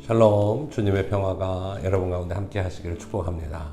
샬롬, 주님의 평화가 여러분 가운데 함께 하시기를 축복합니다.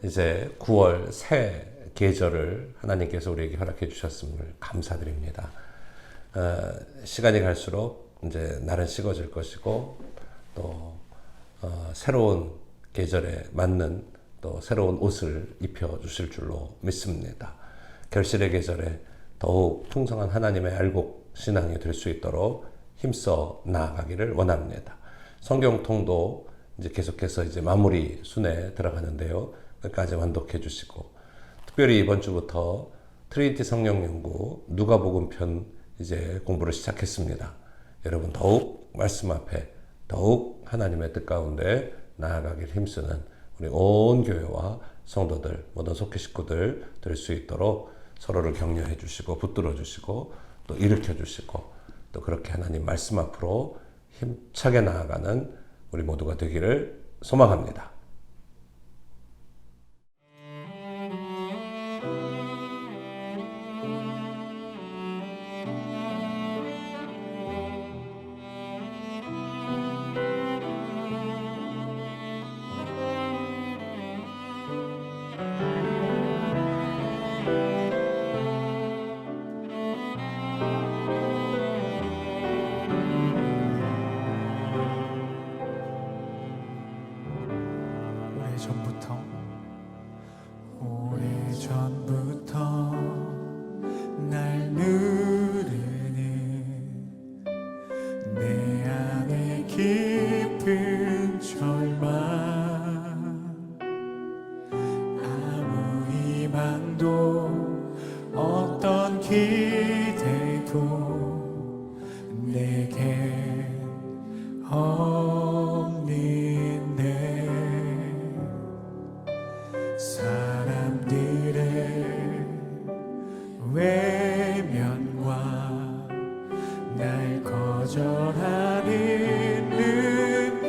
이제 9월 새 계절을 하나님께서 우리에게 허락해 주셨음을 감사드립니다. 시간이 갈수록 이제 날은 식어질 것이고 또 새로운 계절에 맞는 또 새로운 옷을 입혀 주실 줄로 믿습니다. 결실의 계절에 더욱 풍성한 하나님의 알곡 신앙이 될 수 있도록 힘써 나아가기를 원합니다. 성경통도 이제 계속해서 이제 마무리 순에 들어가는데요. 끝까지 완독해 주시고, 특별히 이번 주부터 트리니티 성령 연구 누가복음 편 이제 공부를 시작했습니다. 여러분 더욱 말씀 앞에 더욱 하나님의 뜻 가운데 나아가길 힘쓰는 우리 온 교회와 성도들, 모든 속회 식구들 될 수 있도록 서로를 격려해 주시고 붙들어 주시고 또 일으켜 주시고 또 그렇게 하나님 말씀 앞으로 힘차게 나아가는 우리 모두가 되기를 소망합니다. 오래전부터 날 누르는 내 안에 깊은 절망, 아무 희망도 어떤 기대도 내겐 없는데 사람들의 외면과 날 거절하는 눈빛,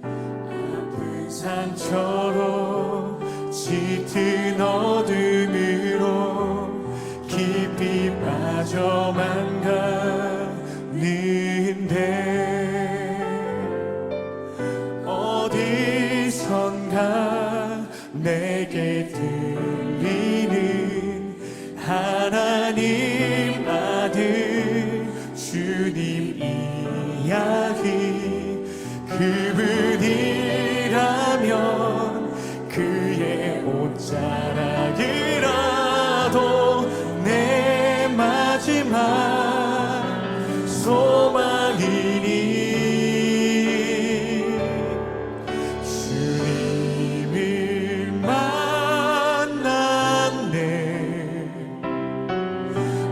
아픈 상처로 짙은 어둠으로 깊이 빠져만 가는데 어디선가 내게 들리는 하나님 아들 주님 이야기, 그분이라면 그의 옷자락이라도 내 마지막 소망이니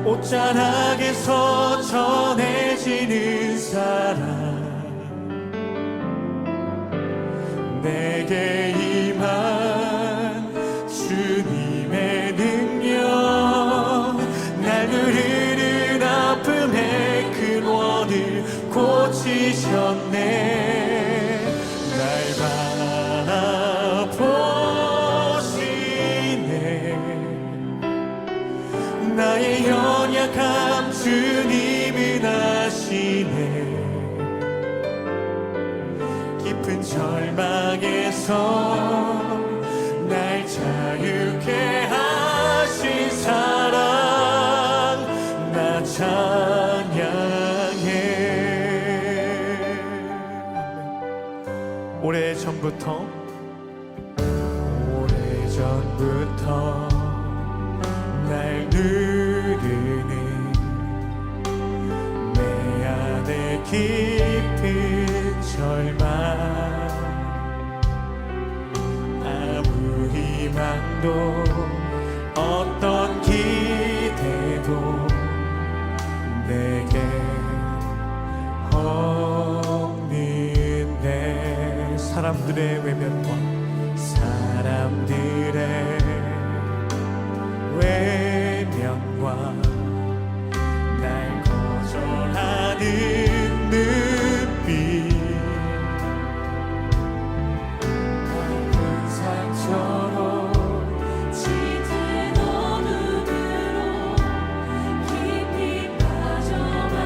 옷자락에서 전해지는 사랑, 내게 임한 주님의 능력, 날 누르는 아픔의 근원을 고치셨네. 날 바라보시네. 나의 연약함 주님은 아시네. 깊은 절망에서 날 자유케 하신 사랑, 나 찬양해. 오래전부터 날 누르는 내 안에 깊은 절망, 아무 희망도 어떤 기대도 내게 없는데 사람들의 외면과 외면과 날 거절하는 눈빛, 아픈 상처로 짙은 어둠으로 깊이 빠져만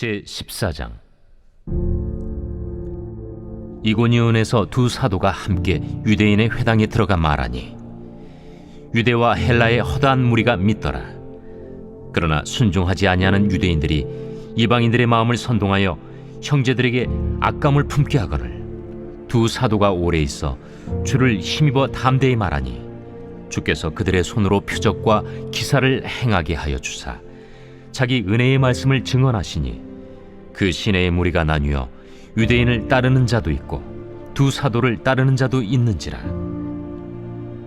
제14장. 이고니온에서 두 사도가 함께 유대인의 회당에 들어가 말하니 유대와 헬라의 허다한 무리가 믿더라. 그러나 순종하지 아니하는 유대인들이 이방인들의 마음을 선동하여 형제들에게 악감을 품게 하거늘 두 사도가 오래 있어 주를 힘입어 담대히 말하니 주께서 그들의 손으로 표적과 기사를 행하게 하여 주사 자기 은혜의 말씀을 증언하시니 그 시내의 무리가 나뉘어 유대인을 따르는 자도 있고 두 사도를 따르는 자도 있는지라.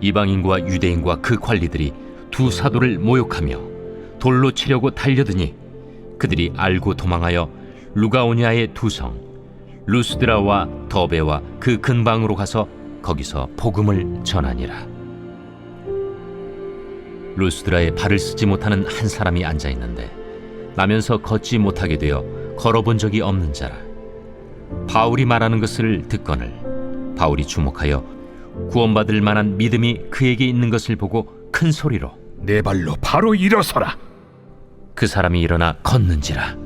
이방인과 유대인과 그 관리들이 두 사도를 모욕하며 돌로 치려고 달려드니 그들이 알고 도망하여 루가오냐의 두 성 루스드라와 더베와 그 근방으로 가서 거기서 복음을 전하니라. 루스드라에 발을 쓰지 못하는 한 사람이 앉아 있는데 나면서 걷지 못하게 되어 걸어본 적이 없는 자라. 바울이 말하는 것을 듣거늘 바울이 주목하여 구원받을 만한 믿음이 그에게 있는 것을 보고 큰 소리로 내 발로 바로 일어서라. 그 사람이 일어나 걷는지라.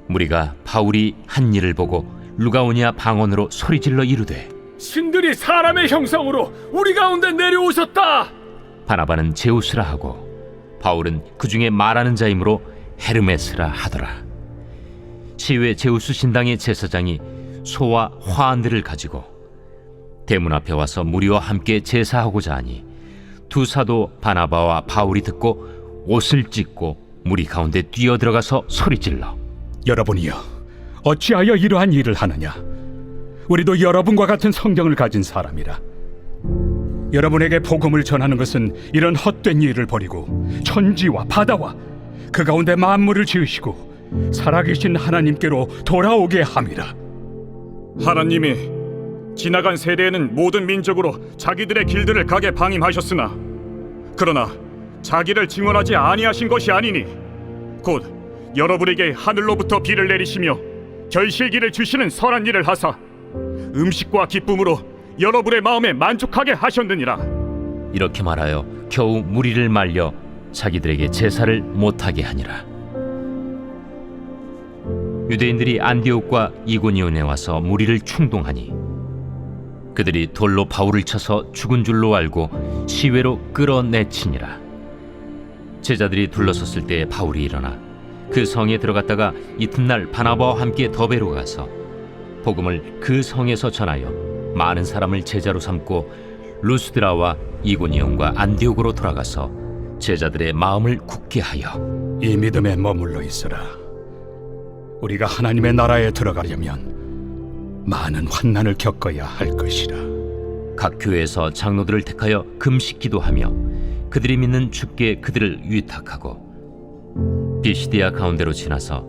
무리가 바울이 한 일을 보고 루가오냐 방언으로 소리질러 이르되 신들이 사람의 형상으로 우리 가운데 내려오셨다. 바나바는 제우스라 하고 바울은 그 중에 말하는 자이므로 헤르메스라 하더라. 시외 제우스 신당의 제사장이 소와 화환들을 가지고 대문 앞에 와서 무리와 함께 제사하고자 하니 두 사도 바나바와 바울이 듣고 옷을 찢고 무리 가운데 뛰어들어가서 소리질러 여러분이여, 어찌하여 이러한 일을 하느냐? 우리도 여러분과 같은 성경을 가진 사람이라. 여러분에게 복음을 전하는 것은 이런 헛된 일을 버리고 천지와 바다와 그 가운데 만물을 지으시고 살아계신 하나님께로 돌아오게 함이라. 하나님이 지나간 세대에는 모든 민족으로 자기들의 길들을 가게 방임하셨으나 그러나 자기를 증언하지 아니하신 것이 아니니 곧 여러분에게 하늘로부터 비를 내리시며 결실기를 주시는 선한 일을 하사 음식과 기쁨으로 여러분의 마음에 만족하게 하셨느니라. 이렇게 말하여 겨우 무리를 말려 자기들에게 제사를 못하게 하니라. 유대인들이 안디옥과 이고니온에 와서 무리를 충동하니 그들이 돌로 바울을 쳐서 죽은 줄로 알고 시외로 끌어내치니라. 제자들이 둘러섰을 때에 바울이 일어나 그 성에 들어갔다가 이튿날 바나바와 함께 더베로 가서 복음을 그 성에서 전하여 많은 사람을 제자로 삼고 루스드라와 이고니온과 안디옥으로 돌아가서 제자들의 마음을 굳게 하여 이 믿음에 머물러 있으라. 우리가 하나님의 나라에 들어가려면 많은 환난을 겪어야 할 것이라. 각 교회에서 장로들을 택하여 금식 기도하며 그들이 믿는 주께 그들을 위탁하고 비시디아 가운데로 지나서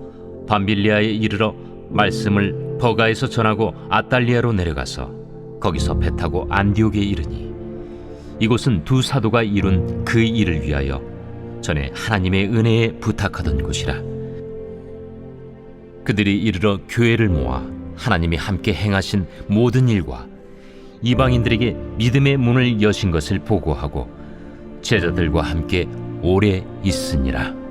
밤빌리아에 이르러 말씀을 버가에서 전하고 아달리아로 내려가서 거기서 배 타고 안디옥에 이르니 이곳은 두 사도가 이룬 그 일을 위하여 전에 하나님의 은혜에 부탁하던 곳이라. 그들이 이르러 교회를 모아 하나님이 함께 행하신 모든 일과 이방인들에게 믿음의 문을 여신 것을 보고하고 제자들과 함께 오래 있으니라.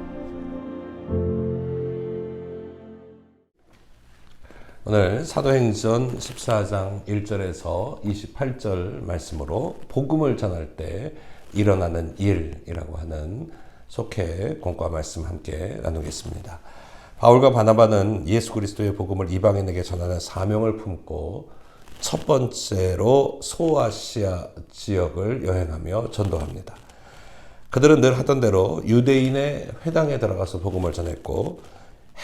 오늘 사도행전 14장 1절에서 28절 말씀으로 복음을 전할 때 일어나는 일이라고 하는 속해 공과 말씀 함께 나누겠습니다. 바울과 바나바는 예수 그리스도의 복음을 이방인에게 전하는 사명을 품고 첫 번째로 소아시아 지역을 여행하며 전도합니다. 그들은 늘 하던 대로 유대인의 회당에 들어가서 복음을 전했고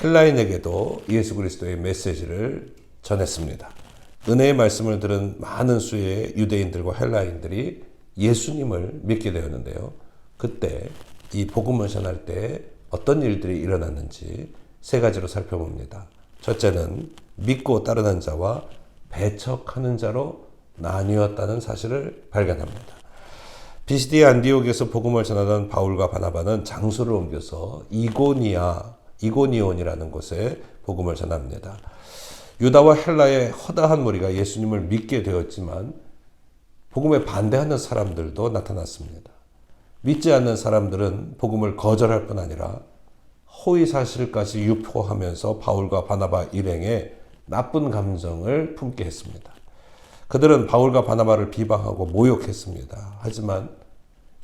헬라인에게도 예수 그리스도의 메시지를 전했습니다. 은혜의 말씀을 들은 많은 수의 유대인들과 헬라인들이 예수님을 믿게 되었는데요. 그때 이 복음을 전할 때 어떤 일들이 일어났는지 세 가지로 살펴봅니다. 첫째는 믿고 따르는 자와 배척하는 자로 나뉘었다는 사실을 발견합니다. 비시디아 안디옥에서 복음을 전하던 바울과 바나바는 장소를 옮겨서 이고니온이라는 곳에 복음을 전합니다. 유다와 헬라의 허다한 무리가 예수님을 믿게 되었지만 복음에 반대하는 사람들도 나타났습니다. 믿지 않는 사람들은 복음을 거절할 뿐 아니라 허위 사실까지 유포하면서 바울과 바나바 일행에 나쁜 감정을 품게 했습니다. 그들은 바울과 바나바를 비방하고 모욕했습니다. 하지만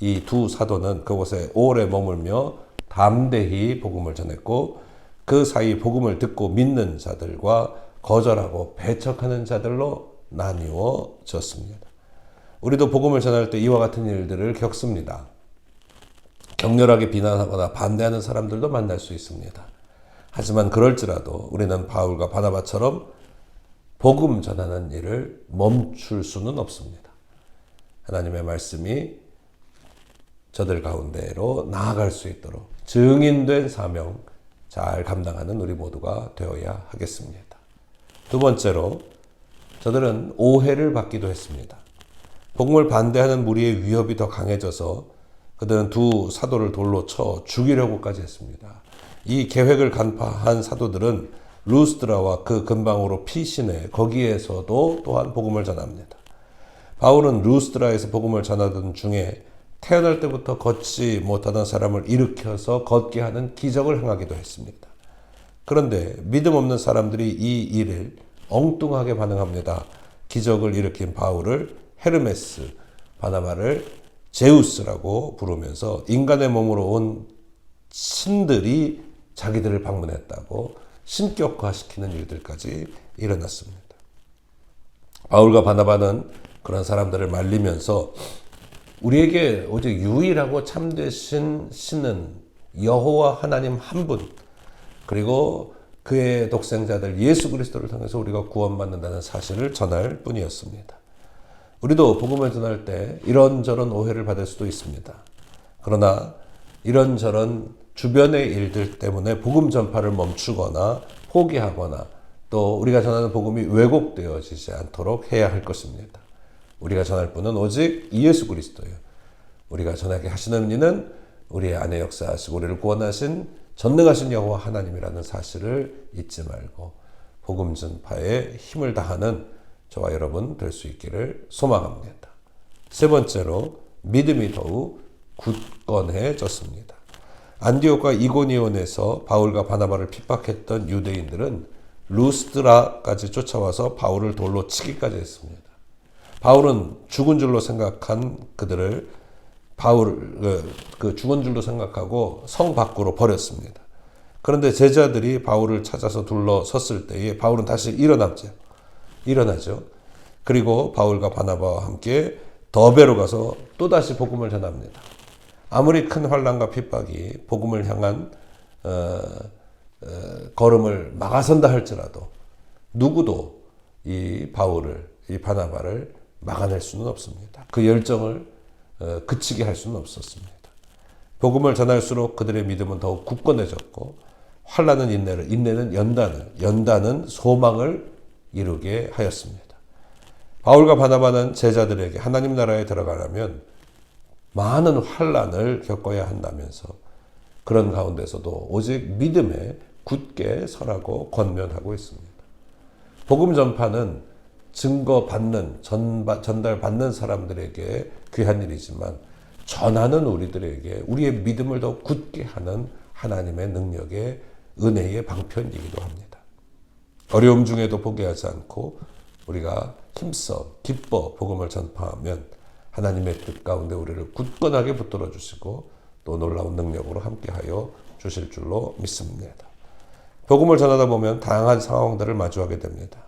이 두 사도는 그곳에 오래 머물며 담대히 복음을 전했고 그 사이 복음을 듣고 믿는 자들과 거절하고 배척하는 자들로 나뉘어졌습니다. 우리도 복음을 전할 때 이와 같은 일들을 겪습니다. 격렬하게 비난하거나 반대하는 사람들도 만날 수 있습니다. 하지만 그럴지라도 우리는 바울과 바나바처럼 복음 전하는 일을 멈출 수는 없습니다. 하나님의 말씀이 저들 가운데로 나아갈 수 있도록 증인된 사명 잘 감당하는 우리 모두가 되어야 하겠습니다. 두 번째로 저들은 오해를 받기도 했습니다. 복음을 반대하는 무리의 위협이 더 강해져서 그들은 두 사도를 돌로 쳐 죽이려고까지 했습니다. 이 계획을 간파한 사도들은 루스드라와 그 근방으로 피신해 거기에서도 또한 복음을 전합니다. 바울은 루스드라에서 복음을 전하던 중에 태어날 때부터 걷지 못하던 사람을 일으켜서 걷게 하는 기적을 행하기도 했습니다. 그런데 믿음 없는 사람들이 이 일을 엉뚱하게 반응합니다. 기적을 일으킨 바울을 헤르메스, 바나바를 제우스라고 부르면서 인간의 몸으로 온 신들이 자기들을 방문했다고 신격화시키는 일들까지 일어났습니다. 바울과 바나바는 그런 사람들을 말리면서 우리에게 오직 유일하고 참되신 신은 여호와 하나님 한 분, 그리고 그의 독생자들 예수 그리스도를 통해서 우리가 구원받는다는 사실을 전할 뿐이었습니다. 우리도 복음을 전할 때 이런저런 오해를 받을 수도 있습니다. 그러나 이런저런 주변의 일들 때문에 복음 전파를 멈추거나 포기하거나 또 우리가 전하는 복음이 왜곡되어지지 않도록 해야 할 것입니다. 우리가 전할 분은 오직 예수 그리스도예요. 우리가 전하게 하시는 이는 우리의 안에 역사하시고 우리를 구원하신 전능하신 여호와 하나님이라는 사실을 잊지 말고 복음 전파에 힘을 다하는 저와 여러분 될 수 있기를 소망합니다. 세 번째로 믿음이 더욱 굳건해졌습니다. 안디옥과 이고니온에서 바울과 바나바를 핍박했던 유대인들은 루스드라까지 쫓아와서 바울을 돌로 치기까지 했습니다. 바울은 죽은 줄로 생각한 그들을 죽은 줄로 생각하고 성 밖으로 버렸습니다. 그런데 제자들이 바울을 찾아서 둘러섰을 때에 바울은 다시 일어나죠. 그리고 바울과 바나바와 함께 더베로 가서 또다시 복음을 전합니다. 아무리 큰 환난과 핍박이 복음을 향한 걸음을 막아선다 할지라도 누구도 이 바울을, 이 바나바를 막아낼 수는 없습니다. 그 열정을 그치게 할 수는 없었습니다. 복음을 전할수록 그들의 믿음은 더욱 굳건해졌고 환난은 인내는 연단은 소망을 이루게 하였습니다. 바울과 바나바는 제자들에게 하나님 나라에 들어가려면 많은 환난을 겪어야 한다면서 그런 가운데서도 오직 믿음에 굳게 서라고 권면하고 있습니다. 복음 전파는 증거받는, 전달받는 사람들에게 귀한 일이지만 전하는 우리들에게 우리의 믿음을 더 굳게 하는 하나님의 능력의 은혜의 방편이기도 합니다. 어려움 중에도 포기하지 않고 우리가 힘써 기뻐 복음을 전파하면 하나님의 뜻 가운데 우리를 굳건하게 붙들어 주시고 또 놀라운 능력으로 함께하여 주실 줄로 믿습니다. 복음을 전하다 보면 다양한 상황들을 마주하게 됩니다.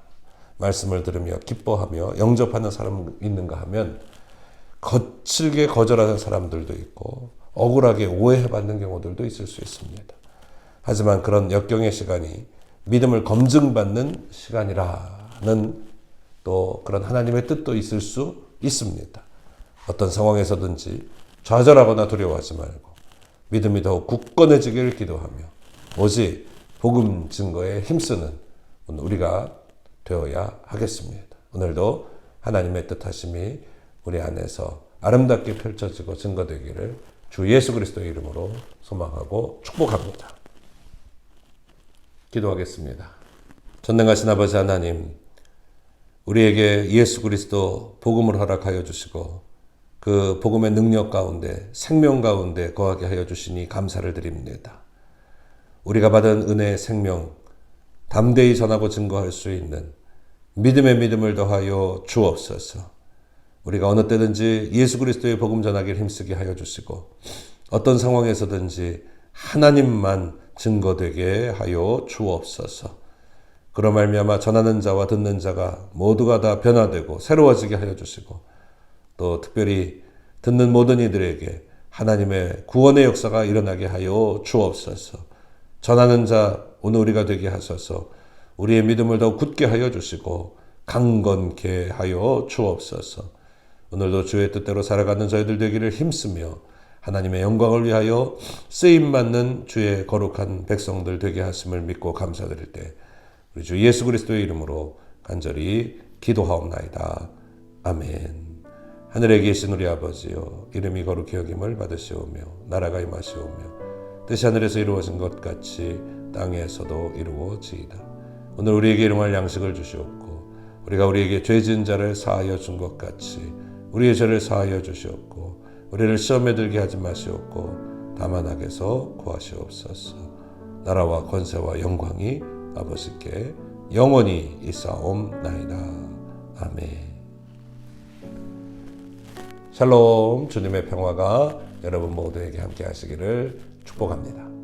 말씀을 들으며 기뻐하며 영접하는 사람이 있는가 하면 거칠게 거절하는 사람들도 있고 억울하게 오해받는 경우들도 있을 수 있습니다. 하지만 그런 역경의 시간이 믿음을 검증받는 시간이라는 또 그런 하나님의 뜻도 있을 수 있습니다. 어떤 상황에서든지 좌절하거나 두려워하지 말고 믿음이 더욱 굳건해지기를 기도하며 오직 복음 증거에 힘쓰는 우리가 되어야 하겠습니다. 오늘도 하나님의 뜻하심이 우리 안에서 아름답게 펼쳐지고 증거되기를 주 예수 그리스도의 이름으로 소망하고 축복합니다. 기도하겠습니다. 전능하신 아버지 하나님, 우리에게 예수 그리스도 복음을 허락하여 주시고 그 복음의 능력 가운데 생명 가운데 거하게 하여 주시니 감사를 드립니다. 우리가 받은 은혜의 생명 담대히 전하고 증거할 수 있는 믿음의 믿음을 더하여 주옵소서. 우리가 어느 때든지 예수 그리스도의 복음 전하기를 힘쓰게 하여 주시고 어떤 상황에서든지 하나님만 증거되게 하여 주옵소서. 그로 말미암아 전하는 자와 듣는 자가 모두가 다 변화되고 새로워지게 하여 주시고 또 특별히 듣는 모든 이들에게 하나님의 구원의 역사가 일어나게 하여 주옵소서. 전하는 자 오늘 우리가 되게 하소서. 우리의 믿음을 더 굳게 하여 주시고 강건케 하여 주옵소서. 오늘도 주의 뜻대로 살아가는 저희들 되기를 힘쓰며 하나님의 영광을 위하여 쓰임받는 주의 거룩한 백성들 되게 하심을 믿고 감사드릴 때 우리 주 예수 그리스도의 이름으로 간절히 기도하옵나이다. 아멘. 하늘에 계신 우리 아버지여, 이름이 거룩히 여김을 받으시오며 나라가 임하시오며 뜻이 하늘에서 이루어진 것 같이 땅에서도 이루어지이다. 오늘 우리에게 일용할 양식을 주시옵고 우리가 우리에게 죄 지은 자를 사하여 준 것 같이 우리의 죄를 사하여 주시옵고 우리를 시험에 들게 하지 마시옵고 다만 악에서 구하시옵소서. 나라와 권세와 영광이 아버지께 영원히 있사옵나이다. 아멘. 샬롬. 주님의 평화가 여러분 모두에게 함께 하시기를 축복합니다.